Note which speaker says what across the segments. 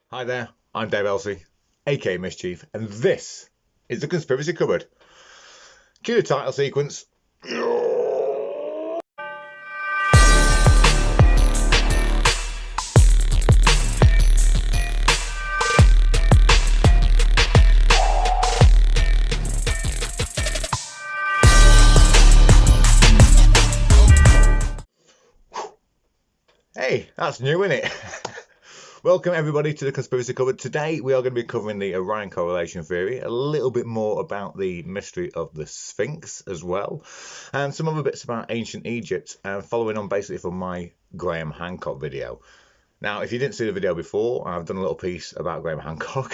Speaker 1: Hi there, I'm Dave Elsey, aka Mischief, and this is the Conspiracy Cupboard. Cue the title sequence. Hey, that's new, isn't it? Welcome everybody to the Conspiracy Cupboard. Today we are going to be covering the Orion correlation theory, a little bit more about the mystery of the Sphinx as well, and some other bits about ancient Egypt, following on basically from my Graham Hancock video. Now, if you didn't see the video before, I've done a little piece about Graham Hancock,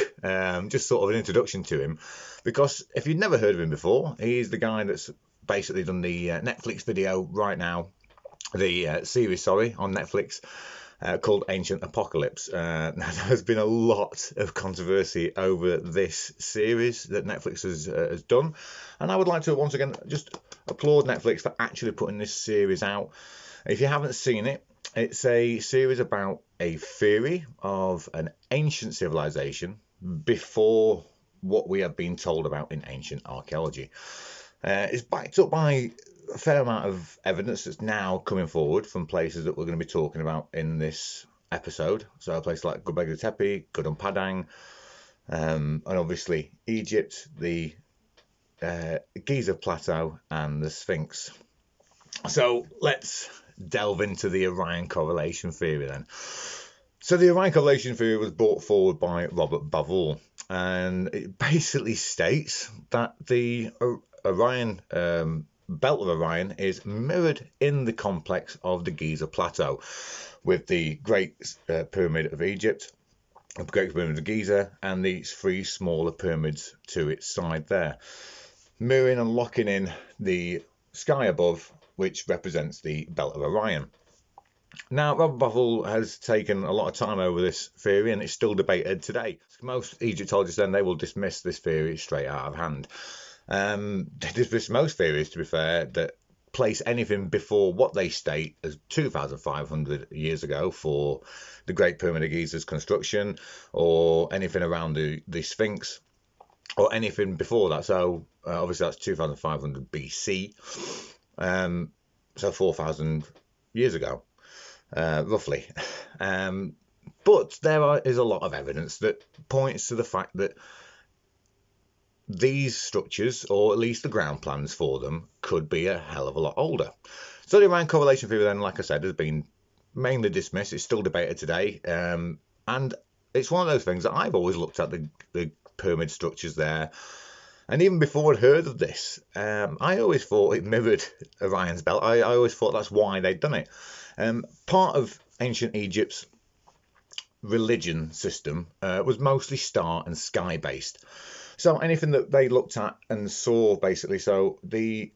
Speaker 1: just sort of an introduction to him, because if you've never heard of him before, he's the guy that's basically done the Netflix video right now, the series, on Netflix, called Ancient Apocalypse. Now, there's been a lot of controversy over this series that Netflix has done, and I would like to once again just applaud Netflix for actually putting this series out. If you haven't seen it, it's a series about a theory of an ancient civilization before what we have been told about in ancient archaeology. It's backed up by a fair amount of evidence that's now coming forward from places that we're going to be talking about in this episode. So a place like Göbekli Tepe, Gudum Padang, and obviously Egypt, the Giza Plateau, and the Sphinx. So let's delve into the Orion correlation theory then. So the Orion correlation theory was brought forward by Robert Baval, and it basically states that the Orion belt of Orion is mirrored in the complex of the Giza Plateau, with the Great Pyramid of Egypt, the Great Pyramid of Giza, and these three smaller pyramids to its side there, mirroring and locking in the sky above, which represents the belt of Orion. Now, Robert Baval has taken a lot of time over this theory, and it's still debated today. Most Egyptologists then, they will dismiss this theory straight out of hand. They dismiss most theories, to be fair, that place anything before what they state as 2,500 years ago for the Great Pyramid of Giza's construction, or anything around the Sphinx, or anything before that. So obviously that's 2,500 BC, so 4,000 years ago, roughly. But there is a lot of evidence that points to the fact that these structures, or at least the ground plans for them, could be a hell of a lot older. So the Orion correlation theory then, like I said, has been mainly dismissed. It's still debated today, and it's one of those things that I've always looked at the pyramid structures there, and even before I'd heard of this, I always thought it mirrored Orion's belt. I always thought that's why they'd done it. Part of ancient Egypt's religion system was mostly star and sky based. So anything that they looked at and saw, basically, so the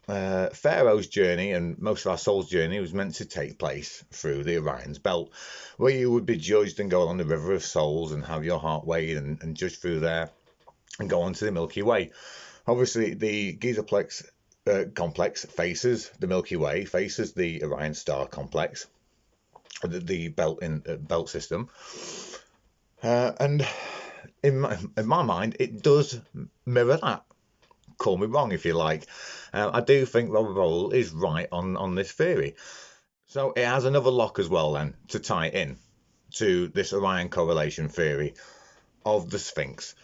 Speaker 1: Pharaoh's journey and most of our soul's journey was meant to take place through the Orion's belt, where you would be judged and go along the river of souls and have your heart weighed and judged through there and go on to the Milky Way. Obviously, the Gizaplex complex faces the Milky Way, faces the Orion star complex, the belt system, and in my mind, it does mirror that. Call me wrong if you like. I do think Robert Baval is right on this theory. So it has another lock as well then to tie it in to this Orion correlation theory of the Sphinx.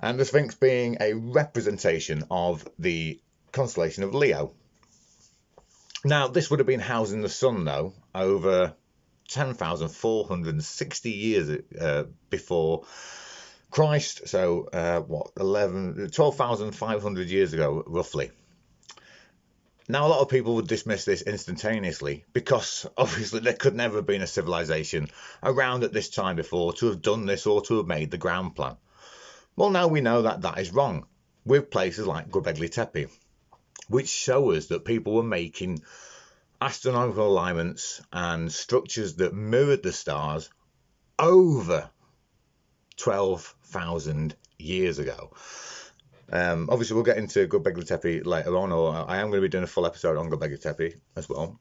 Speaker 1: And the Sphinx being a representation of the constellation of Leo. Now, this would have been housed in the sun, though, over 10,460 years before Christ, so 12,500 years ago, roughly. Now, a lot of people would dismiss this instantaneously because obviously there could never have been a civilization around at this time before to have done this or to have made the ground plan. Well, now we know that that is wrong, with places like Göbekli Tepe, which show us that people were making astronomical alignments and structures that mirrored the stars over 12,000 years ago. Obviously, we'll get into Göbekli Tepe later on, or I am going to be doing a full episode on Göbekli Tepe as well.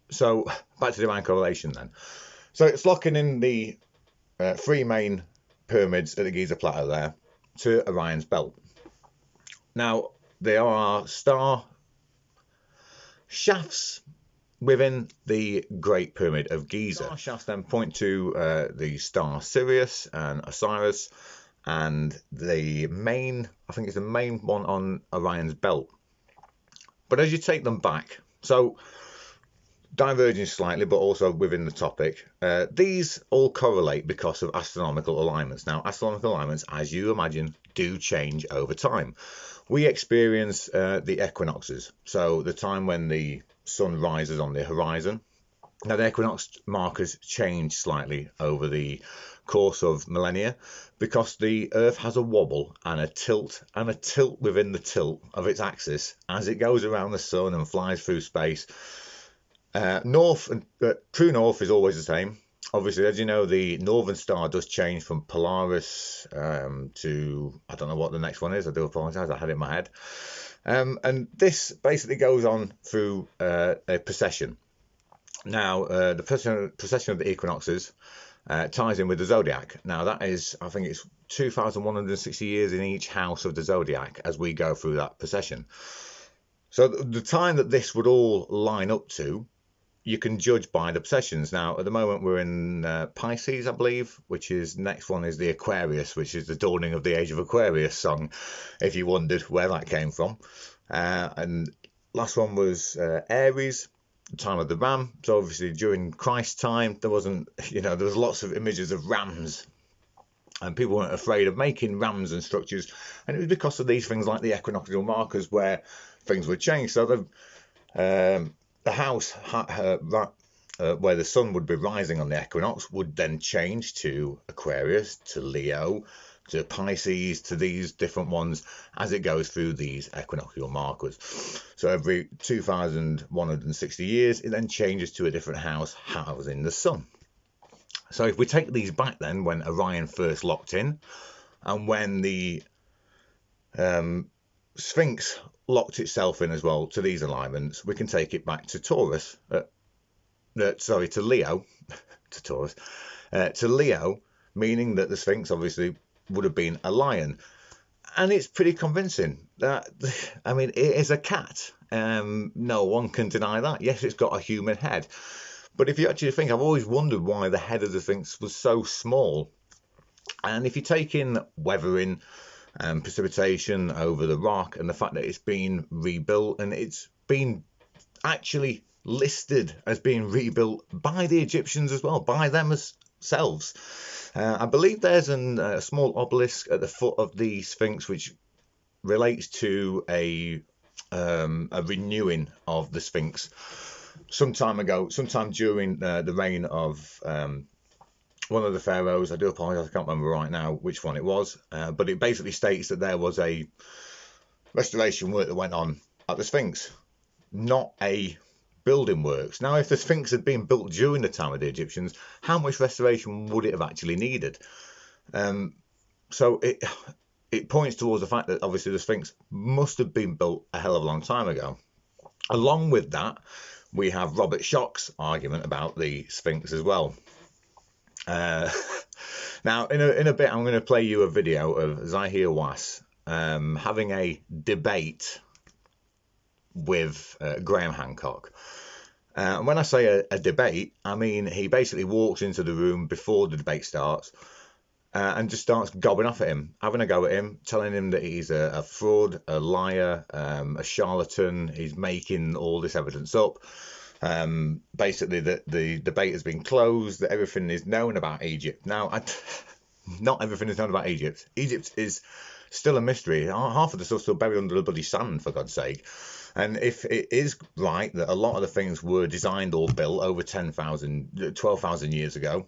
Speaker 1: So back to the Orion correlation then. So it's locking in the three main pyramids at the Giza Plateau there to Orion's belt. Now, there are star shafts within the Great Pyramid of Giza. Star shafts then point to the star Sirius and Osiris, and the main, I think it's the main one on Orion's belt. But as you take them back, so diverging slightly, but also within the topic, these all correlate because of astronomical alignments. Now, astronomical alignments, as you imagine, do change over time. We experience the equinoxes, so the time when the sun rises on the horizon. Now, the equinox markers change slightly over the course of millennia because the Earth has a wobble and a tilt within the tilt of its axis as it goes around the sun and flies through space. North and true north is always the same. Obviously, as you know, the northern star does change from Polaris to, I don't know what the next one is. I do apologise, I had it in my head. And this basically goes on through a precession. Now, the precession of the equinoxes ties in with the zodiac. Now, that is, I think it's 2,160 years in each house of the zodiac as we go through that precession. So the time that this would all line up to, you can judge by the precessions. Now, at the moment, we're in Pisces, I believe, which is next one is the Aquarius, which is the dawning of the age of Aquarius song, if you wondered where that came from. And last one was Aries, the time of the ram. So obviously during Christ's time, there wasn't, there was lots of images of rams, and people weren't afraid of making rams and structures. And it was because of these things like the equinoctial markers where things would change. So the house where the sun would be rising on the equinox would then change to Aquarius, to Leo, to Pisces, to these different ones as it goes through these equinoctial markers. So every 2,160 years, it then changes to a different house housing the sun. So if we take these back then, when Orion first locked in, and when the Sphinx locked itself in as well to these alignments, we can take it back to Taurus, to Leo, to Taurus, to Leo, meaning that the Sphinx obviously would have been a lion. And it's pretty convincing. That, I mean, it is a cat. No one can deny that. Yes, it's got a human head. But if you actually think, I've always wondered why the head of the Sphinx was so small. And if you take in weathering and precipitation over the rock and the fact that it's been rebuilt, and it's been actually listed as being rebuilt by the Egyptians as well, by themselves. I believe there's a small obelisk at the foot of the Sphinx which relates to a renewing of the Sphinx sometime during the reign of one of the pharaohs. I do apologize, I can't remember right now which one it was, but it basically states that there was a restoration work that went on at the Sphinx, not a building works. Now, if the Sphinx had been built during the time of the Egyptians, how much restoration would it have actually needed? So it points towards the fact that obviously the Sphinx must have been built a hell of a long time ago. Along with that, we have Robert Schock's argument about the Sphinx as well. Now, in a bit, I'm going to play you a video of Zahi awass having a debate with Graham Hancock. And when I say a debate, I mean he basically walks into the room before the debate starts and just starts gobbing off at him, having a go at him, telling him that he's a fraud, a liar, a charlatan. He's making all this evidence up. Basically that the debate has been closed, that everything is known about Egypt. Now, not everything is known about Egypt. Egypt is still a mystery. Half of the stuff's still buried under the bloody sand, for God's sake. And if it is right that a lot of the things were designed or built over 12,000 years ago,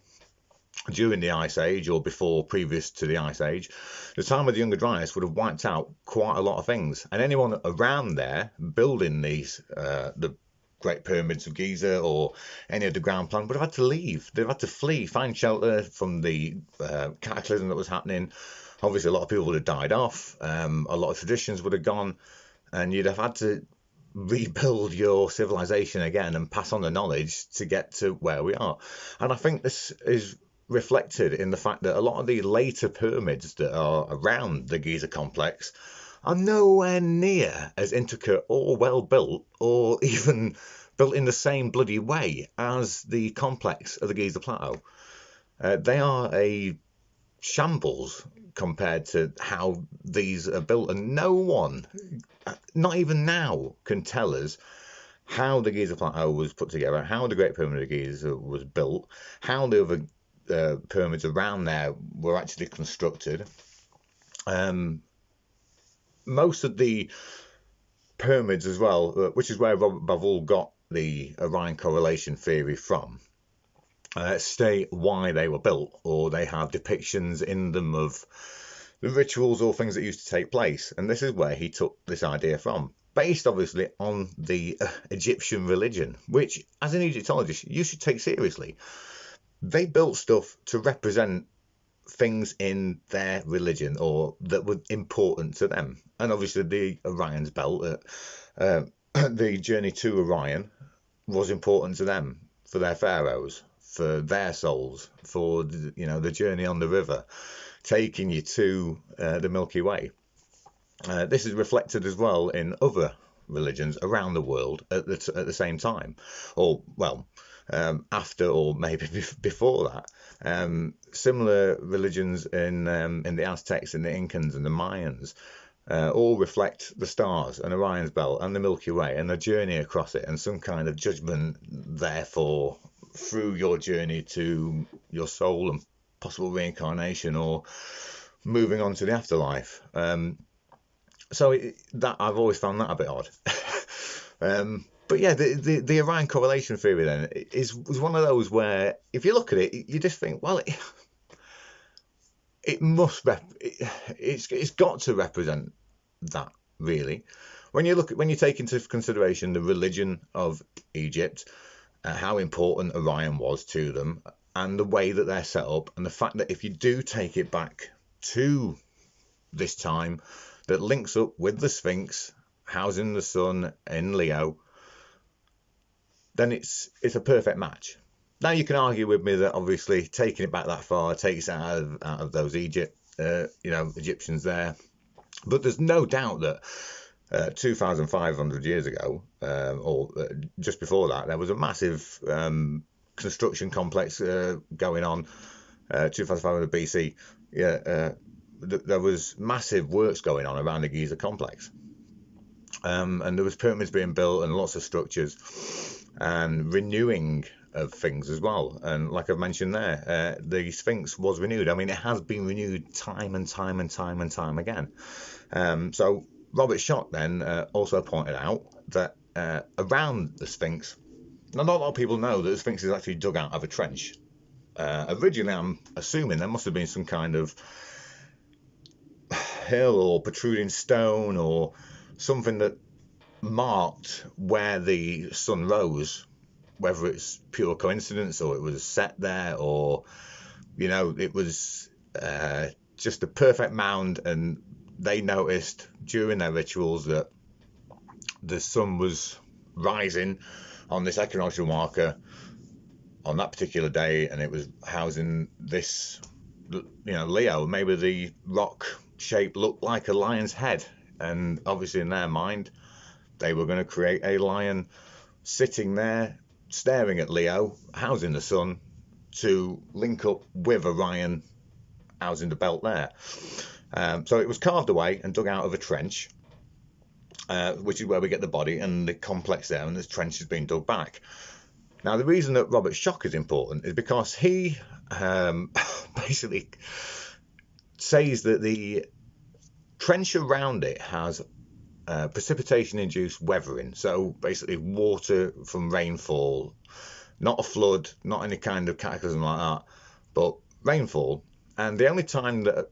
Speaker 1: during the Ice Age or previous to the Ice Age, the time of the Younger Dryas would have wiped out quite a lot of things. And anyone around there building these, the Great Pyramids of Giza or any of the ground plan, would have had to leave. They've had to flee, find shelter from the cataclysm that was happening. Obviously, a lot of people would have died off. A lot of traditions would have gone, and you'd have had to rebuild your civilization again and pass on the knowledge to get to where we are. And I think this is reflected in the fact that a lot of the later pyramids that are around the Giza complex are nowhere near as intricate or well built, or even built in the same bloody way as the complex of the Giza Plateau. They are a shambles compared to how these are built, and no one, not even now, can tell us how the Giza Plateau was put together, how the Great Pyramid of Giza was built, how the other pyramids around there were actually constructed. Most of the pyramids as well, which is where Robert Baval got the Orion correlation theory from, state why they were built, or they have depictions in them of the rituals or things that used to take place. And this is where he took this idea from, based obviously on the Egyptian religion, which as an Egyptologist you should take seriously. They built stuff to represent things in their religion or that were important to them. And obviously the Orion's belt, the journey to Orion was important to them, for their pharaohs, for their souls, for the journey on the river, taking you to the Milky Way. This is reflected as well in other religions around the world at the same time, or well, after or maybe before that. Similar religions in the Aztecs and the Incans and the Mayans all reflect the stars and Orion's belt and the Milky Way and the journey across it, and some kind of judgment therefore through your journey to your soul and possible reincarnation or moving on to the afterlife. So that I've always found that a bit odd. But yeah, the Orion correlation theory then was one of those where if you look at it, you just think, well, it's got to represent that, really. When you take into consideration the religion of Egypt, how important Orion was to them, and the way that they're set up, and the fact that if you do take it back to this time that links up with the Sphinx housing the sun in Leo, then it's a perfect match. Now you can argue with me that obviously taking it back that far takes it out of those Egyptians there, but there's no doubt that 2,500 years ago, or just before that, there was a massive construction complex going on. 2,500 BC. There was massive works going on around the Giza complex, and there was pyramids being built and lots of structures and renewing of things as well. And like I've mentioned there, the Sphinx was renewed. I mean, it has been renewed time and time again. So Robert Schock then also pointed out that around the Sphinx, not a lot of people know that the Sphinx is actually dug out of a trench. Originally, I'm assuming there must have been some kind of hill or protruding stone or something that marked where the sun rose, whether it's pure coincidence or it was set there, or it was just a perfect mound, and they noticed during their rituals that the sun was rising on this equinoctial marker on that particular day, and it was housing this Leo. Maybe the rock shape looked like a lion's head, and obviously in their mind they were going to create a lion sitting there staring at Leo housing the sun to link up with Orion housing the belt there. So it was carved away and dug out of a trench, which is where we get the body and the complex there, and this trench has been dug back. Now, the reason that Robert Schock is important is because he basically says that the trench around it has precipitation-induced weathering. So basically water from rainfall, not a flood, not any kind of cataclysm like that, but rainfall. And the only time that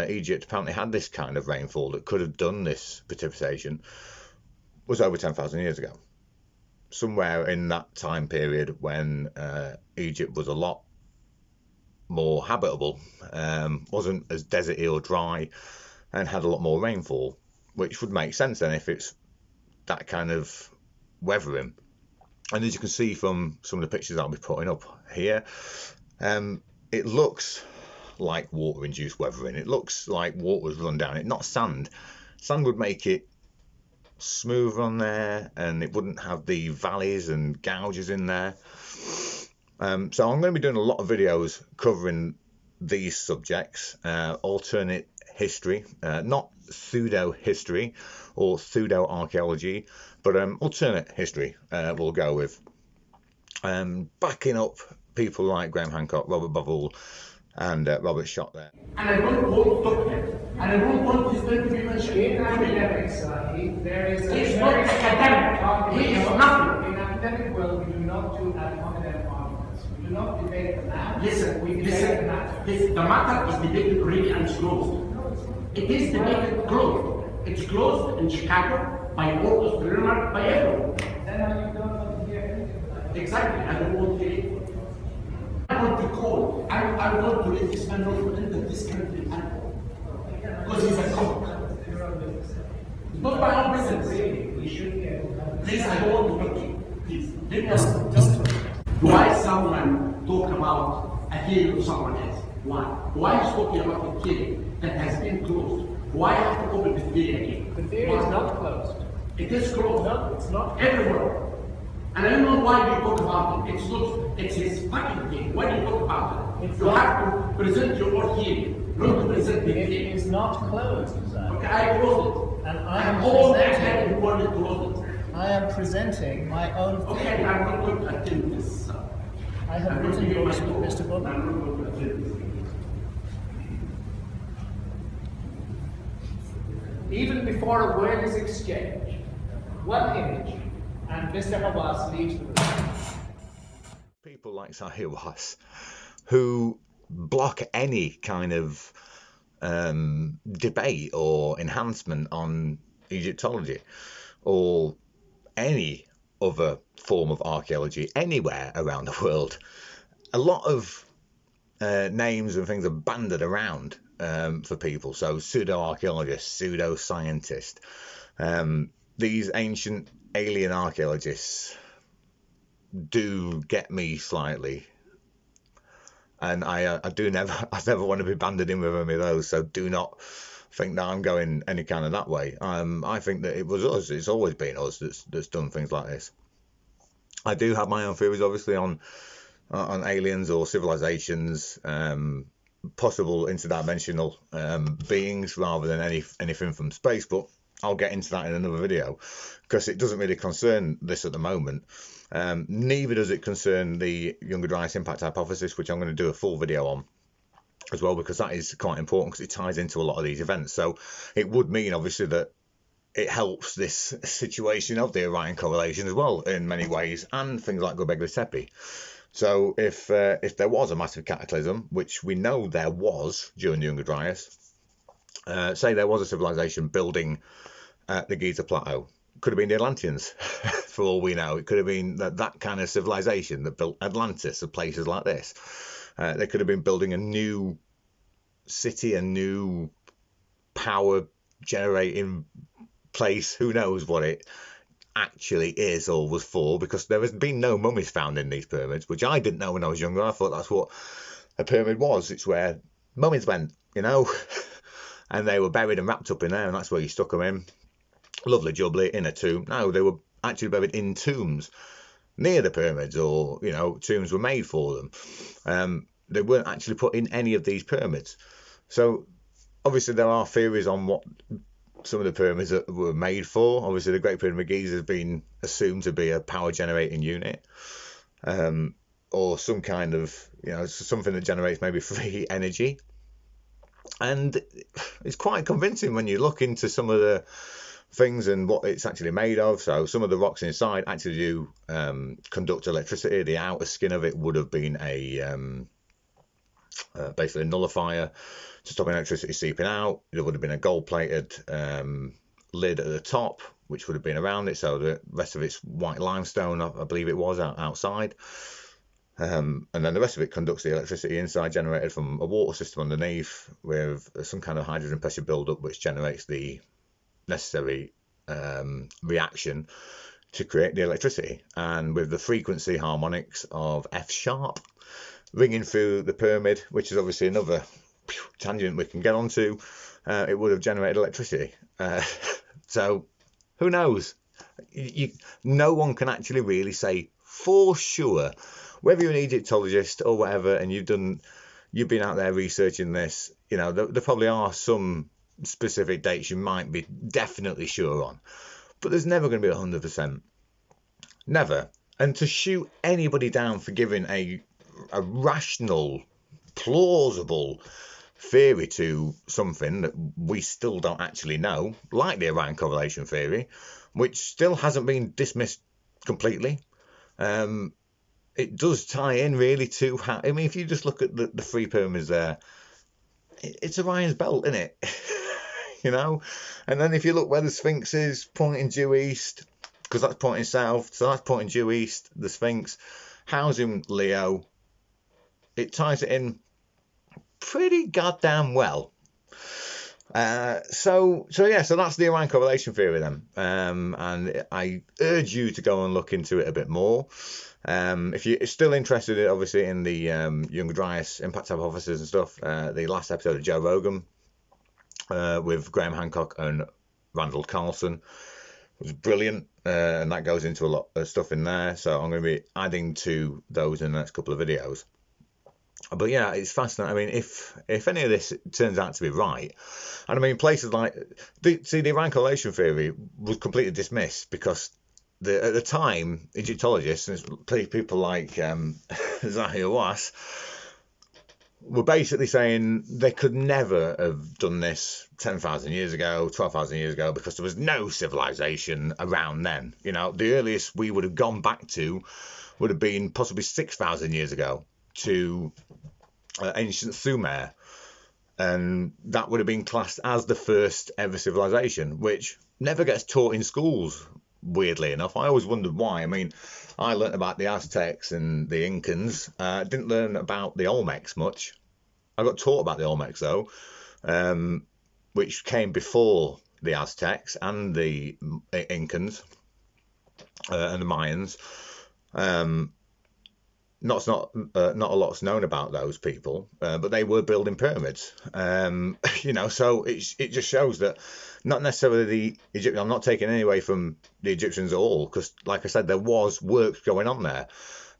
Speaker 1: Egypt apparently had this kind of rainfall that could have done this precipitation was over 10,000 years ago. Somewhere in that time period when Egypt was a lot more habitable, wasn't as deserty or dry, and had a lot more rainfall, which would make sense then if it's that kind of weathering. And as you can see from some of the pictures I'll be putting up here, it looks like water-induced weathering. It looks like water's run down it, not sand. Sand would make it smoother on there, and it wouldn't have the valleys and gouges in there. So I'm going to be doing a lot of videos covering these subjects, alternate history, not pseudo history or pseudo archaeology, but alternate history we'll go with, backing up people like Graham Hancock, Robert Baval and Robert shot there.
Speaker 2: And I don't want documents, and I don't want this man to be mentioned.
Speaker 3: In academics, there is
Speaker 2: It's not academic. He is nothing.
Speaker 3: In academic world, we do not do ad hominem arguments. We do not debate the matter.
Speaker 2: Listen,
Speaker 3: we debate the matter.
Speaker 2: the matter is debated already and it's closed. It is debated closed. It's closed in Chicago by all Australians, by everyone.
Speaker 3: Then you don't want to hear anything.
Speaker 2: Exactly, I don't want to hear. I want to call. I want to let this man know to enter this country because he's a cook. It's not my own business.
Speaker 3: We should be able to.
Speaker 2: Please, I don't want to talk to you. Please, let me ask you. Why someone talk about a hearing of someone else? Why? Why is talking about a hearing that has been closed? Why have to open the theory again?
Speaker 3: The theory is not closed.
Speaker 2: It is closed.
Speaker 3: No, it's not.
Speaker 2: Everywhere. And I don't know why you talk about it. It's not. It's his fucking thing. Why do you talk about it? You have to present your own hearing, not to present the
Speaker 3: It
Speaker 2: thing.
Speaker 3: is not closed, Zahi.
Speaker 2: Okay, I closed it.
Speaker 3: And I am
Speaker 2: all
Speaker 3: presenting-
Speaker 2: academic world is closed it.
Speaker 3: I am presenting my own
Speaker 2: Okay,
Speaker 3: theory.
Speaker 2: I'm not going to attend this.
Speaker 3: I have written books with Mr. Butler.
Speaker 2: I'm not going to attend this.
Speaker 3: Even before a word is exchanged, one image, and Mr. Awass leaves the room.
Speaker 1: People like Zahi who block any kind of debate or enhancement on Egyptology or any other form of archaeology anywhere around the world. A lot of names and things are banded around for people. So pseudo-archaeologists, pseudo-scientists, these ancient alien archaeologists do get me slightly. And I never want to be banded in with any of those, so do not think that I'm going any kind of that way. I think that it was us, it's always been us that's done things like this. I do have my own theories, obviously, on aliens or civilizations, possible interdimensional beings rather than anything from space, but I'll get into that in another video because it doesn't really concern this at the moment. Neither does it concern the Younger Dryas impact hypothesis, which I'm going to do a full video on as well, because that is quite important because it ties into a lot of these events. So it would mean obviously that it helps this situation of the Orion correlation as well in many ways, and things like Göbekli Tepe. So if there was a massive cataclysm, which we know there was during the Younger Dryas, say there was a civilization building at the Giza Plateau, could have been the Atlanteans for all we know. It could have been that kind of civilization that built Atlantis or places like this. They could have been building a new city, a new power generating place. Who knows what it actually is or was for, because there has been no mummies found in these pyramids, which I didn't know when I was younger. I thought that's what a pyramid was. It's where mummies went, you know, and they were buried and wrapped up in there, and that's where you stuck them in. Lovely jubbly in a tomb. No, they were actually buried in tombs near the pyramids, or, you know, tombs were made for them. They weren't actually put in any of these pyramids. So obviously there are theories on what some of the pyramids that were made for. Obviously the Great Pyramid of Giza has been assumed to be a power generating unit, or some kind of, you know, something that generates maybe free energy. And it's quite convincing when you look into some of the things and what it's actually made of. So some of the rocks inside actually do conduct electricity. The outer skin of it would have been a basically a nullifier to stop electricity seeping out. There would have been a gold-plated lid at the top, which would have been around it. So the rest of it's white limestone, I believe it was, outside. And then the rest of it conducts the electricity inside, generated from a water system underneath with some kind of hydrogen pressure buildup, which generates the necessary reaction to create the electricity. And with the frequency harmonics of F sharp, ringing through the pyramid, which is obviously another tangent we can get onto, it would have generated electricity. So who knows? No one can actually really say for sure, whether you're an Egyptologist or whatever, and you've been out there researching this. You know, there probably are some specific dates you might be definitely sure on, but there's never going to be 100%. Never. And to shoot anybody down for giving a rational, plausible theory to something that we still don't actually know, like the Orion correlation theory, which still hasn't been dismissed completely. It does tie in really to how, I mean, if you just look at the three pyramids there, it's Orion's belt, isn't it? You know? And then if you look where the Sphinx is, pointing due east, because that's pointing south, so that's pointing due east, the Sphinx, housing Leo, it ties it in pretty goddamn well. So that's the Orion correlation theory then, and I urge you to go and look into it a bit more. If you're still interested, obviously, in the Younger Dryas impact hypothesis and stuff, the last episode of Joe Rogan with Graham Hancock and Randall Carlson was brilliant, and that goes into a lot of stuff in there. So I'm going to be adding to those in the next couple of videos. But yeah, it's fascinating. I mean, if any of this turns out to be right, and I mean, places like the Orion correlation theory was completely dismissed because at the time, Egyptologists, and people like Zahi Awass, were basically saying they could never have done this 10,000 years ago, 12,000 years ago, because there was no civilization around then. You know, the earliest we would have gone back to would have been possibly 6,000 years ago to ancient Sumer, and that would have been classed as the first ever civilization, which never gets taught in schools, weirdly enough. I always wondered why. I mean, I learnt about the Aztecs and the Incans. Didn't learn about the Olmecs much. I got taught about the Olmecs though, which came before the Aztecs and the Incans and the Mayans. Not a lot's known about those people, but they were building pyramids. You know, so it just shows that not necessarily the Egyptians. I'm not taking any away from the Egyptians at all, because, like I said, there was work going on there,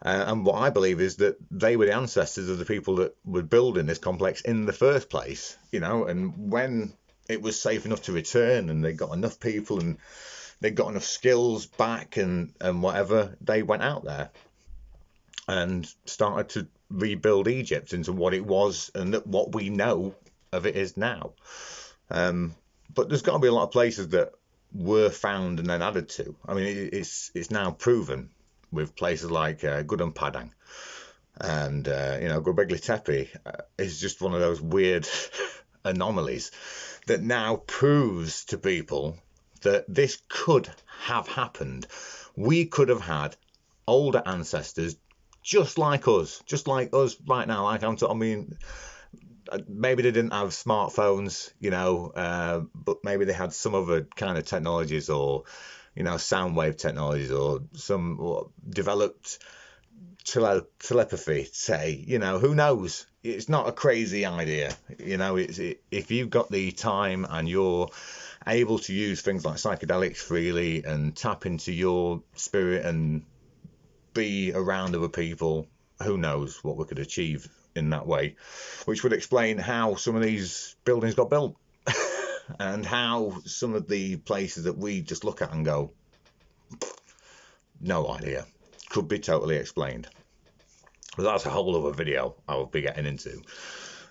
Speaker 1: and what I believe is that they were the ancestors of the people that were building this complex in the first place. You know, and when it was safe enough to return, and they got enough people, and they got enough skills back, and whatever, they went out there and started to rebuild Egypt into what it was and what we know of it is now. But there's got to be a lot of places that were found and then added to. I mean, it's now proven with places like Gudum Padang and Göbekli Tepe is just one of those weird anomalies that now proves to people that this could have happened. We could have had older ancestors just like us right now. I mean, maybe they didn't have smartphones, you know, but maybe they had some other kind of technologies, or, you know, sound wave technologies, or some developed telepathy, say, you know, who knows? It's not a crazy idea, you know. If you've got the time and you're able to use things like psychedelics freely and tap into your spirit and be around other people, who knows what we could achieve in that way, which would explain how some of these buildings got built and how some of the places that we just look at and go, no idea, could be totally explained. But that's a whole other video I'll be getting into.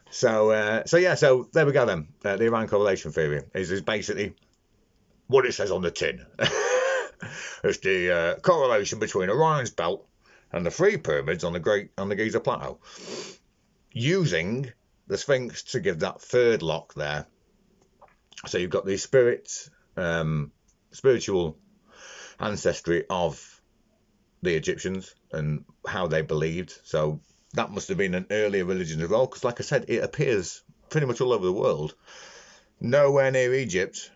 Speaker 1: So there we go then. The Orion correlation theory is basically what it says on the tin. It's the correlation between Orion's belt and the three pyramids on the Giza Plateau, using the Sphinx to give that third lock there. So you've got the spiritual ancestry of the Egyptians and how they believed. So that must have been an earlier religion as well, because, like I said, it appears pretty much all over the world. Nowhere near Egypt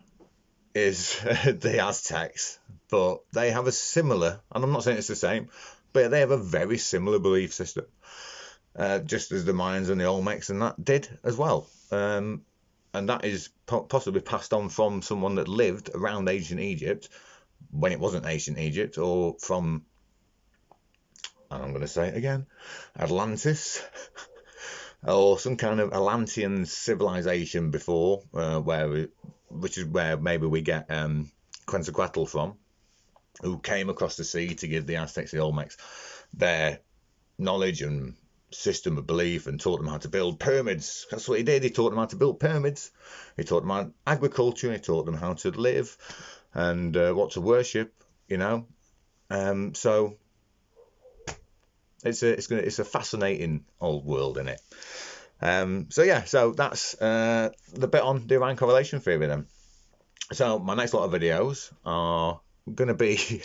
Speaker 1: is the Aztecs, but they have a similar, and I'm not saying it's the same, but they have a very similar belief system. just as the Mayans and the Olmecs and that did as well. And that is possibly passed on from someone that lived around ancient Egypt when it wasn't ancient Egypt, or from, and I'm going to say it again, Atlantis, or some kind of Atlantean civilization before, which is where maybe we get Quetzalcoatl from, who came across the sea to give the Aztecs, the Olmecs, their knowledge and system of belief, and taught them how to build pyramids. That's what he did. He taught them how to build pyramids. He taught them how agriculture. He taught them how to live and what to worship. So it's a fascinating old world, isn't it? So that's the bit on the Orion correlation theory then. So my next lot of videos are going to be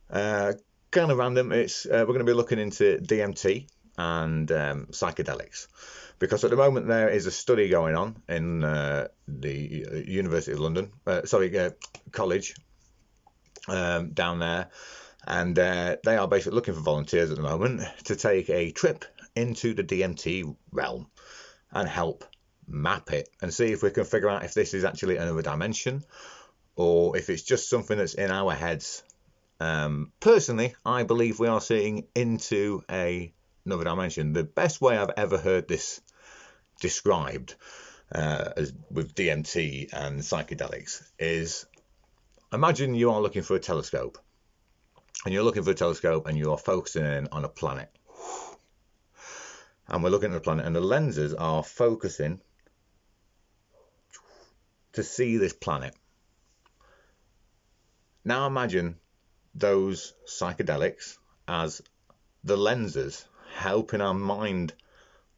Speaker 1: kind of random. We're going to be looking into DMT and psychedelics, because at the moment there is a study going on in the University of London, college down there, and they are basically looking for volunteers at the moment to take a trip into the DMT realm and help map it and see if we can figure out if this is actually another dimension or if it's just something that's in our heads. Personally, I believe we are seeing into another dimension. The best way I've ever heard this described as with DMT and psychedelics is, imagine you are looking for a telescope, and you're looking for a telescope and you are focusing in on a planet, and we're looking at the planet and the lenses are focusing to see this planet. Now imagine those psychedelics as the lenses helping our mind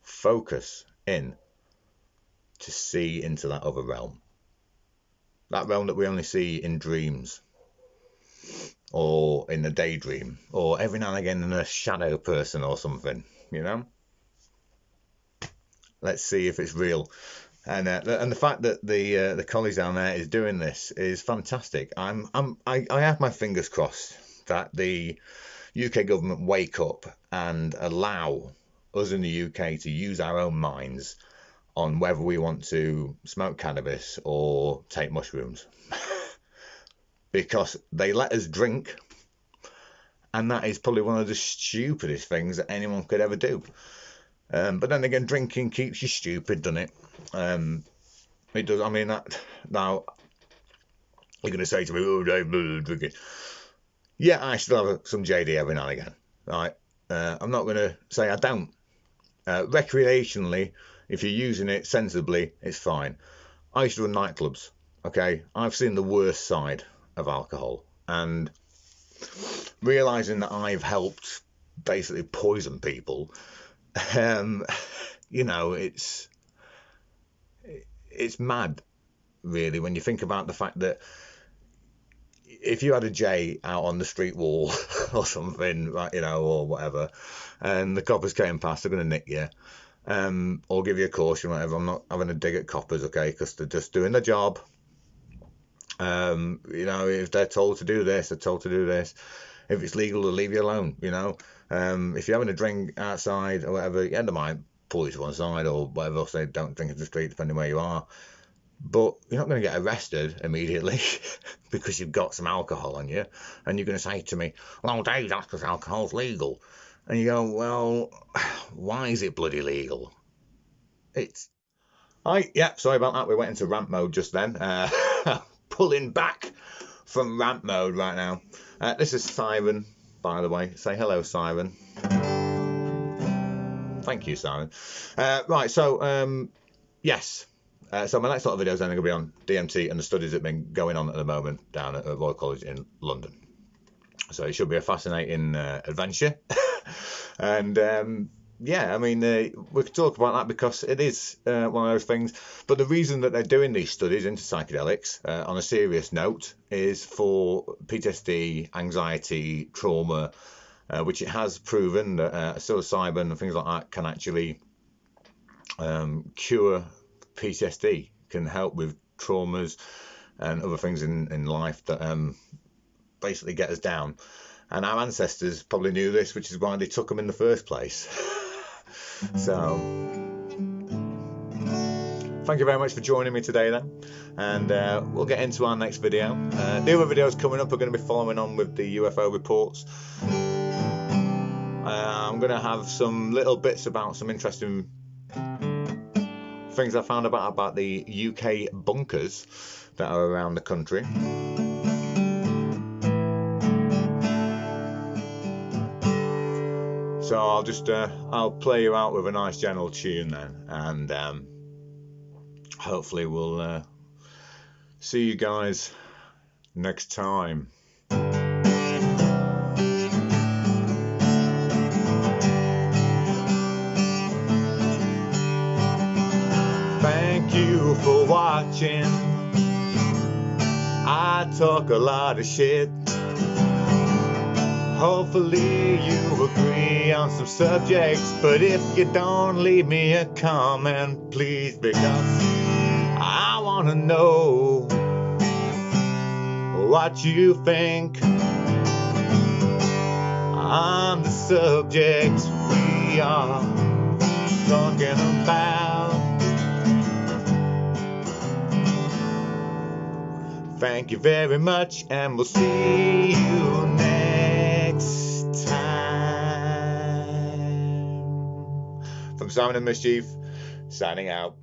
Speaker 1: focus in to see into that other realm. That realm that we only see in dreams or in a daydream or every now and again in a shadow person or something, Let's see if it's real. And the fact that the college down there is doing this is fantastic. I have my fingers crossed that the UK government wake up and allow us in the UK to use our own minds on whether we want to smoke cannabis or take mushrooms. Because they let us drink, and that is probably one of the stupidest things that anyone could ever do. But then again, drinking keeps you stupid, doesn't it? It does. I mean, that now you're going to say to me, "Oh, Dave, drinking." Yeah, I still have some JD every now and again, right? I'm not going to say I don't. Recreationally, if you're using it sensibly, it's fine. I used to run nightclubs. Okay, I've seen the worst side of alcohol, and realizing that I've helped basically poison people. It's mad, really, when you think about the fact that if you had a J out on the street wall or something, right, or whatever, and the coppers came past, they're going to nick you, or give you a caution, whatever. I'm not having a dig at coppers, okay, because they're just doing their job. If they're told to do this, they're told to do this. If it's legal, they'll leave you alone, If you're having a drink outside or whatever, they might pull you to one side or whatever, or say don't drink in the street, depending where you are. But you're not going to get arrested immediately because you've got some alcohol on you, and you're going to say to me, "Well, Dave, that's because alcohol's legal." And you go, "Well, why is it bloody legal?" Sorry about that. We went into rant mode just then. Pulling back from rant mode right now. This is Siren, by the way. Say hello, Siren. Thank you, Siren. Yes. So my next lot of videos then are going to be on DMT and the studies that have been going on at the moment down at Royal College in London. So it should be a fascinating adventure. And we could talk about that because it is one of those things. But the reason that they're doing these studies into psychedelics, on a serious note, is for PTSD, anxiety, trauma, which it has proven that psilocybin and things like that can actually cure PTSD, can help with traumas and other things in life that basically get us down. And our ancestors probably knew this, which is why they took them in the first place. So thank you very much for joining me today then, and we'll get into our next video. The other videos coming up are going to be following on with the UFO reports. I'm going to have some little bits about some interesting things I found about the UK bunkers that are around the country. So I'll play you out with a nice gentle tune then, and hopefully we'll see you guys next time. Thank you for watching. I talk a lot of shit. Hopefully you agree on some subjects, but if you don't, leave me a comment, please, because I want to know what you think on the subjects we are talking about. Thank you very much, and we'll see you next time. From Simon and Mischief, signing out.